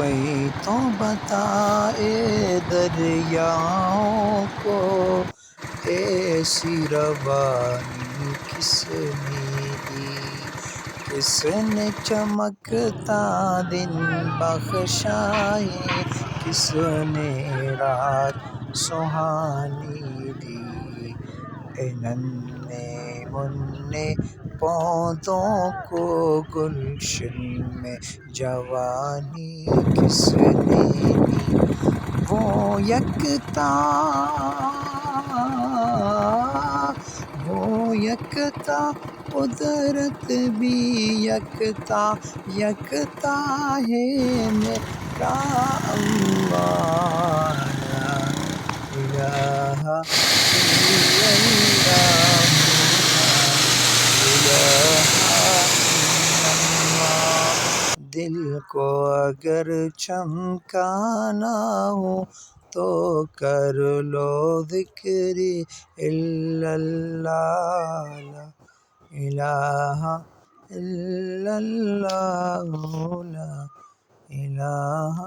کوئی تو بتائے دریاؤں کو، ایسی روانی کس نے دی؟ کس نے چمکتا دن بخشائے، کس نے رات سہانی دی؟ اے ننھے منھے پودوں کو گلشن میں جوانی کس نے دی؟ وہ یکتا قدرت بھی یکتا یکتا ہے میرا اللہ، لا الہ الا اللہ، لا الہ الا اللہ۔ دل کو اگر چمکانا ہو تو کر لو ذکر الا اللہ، لا الہ الا اللہ، لا الہ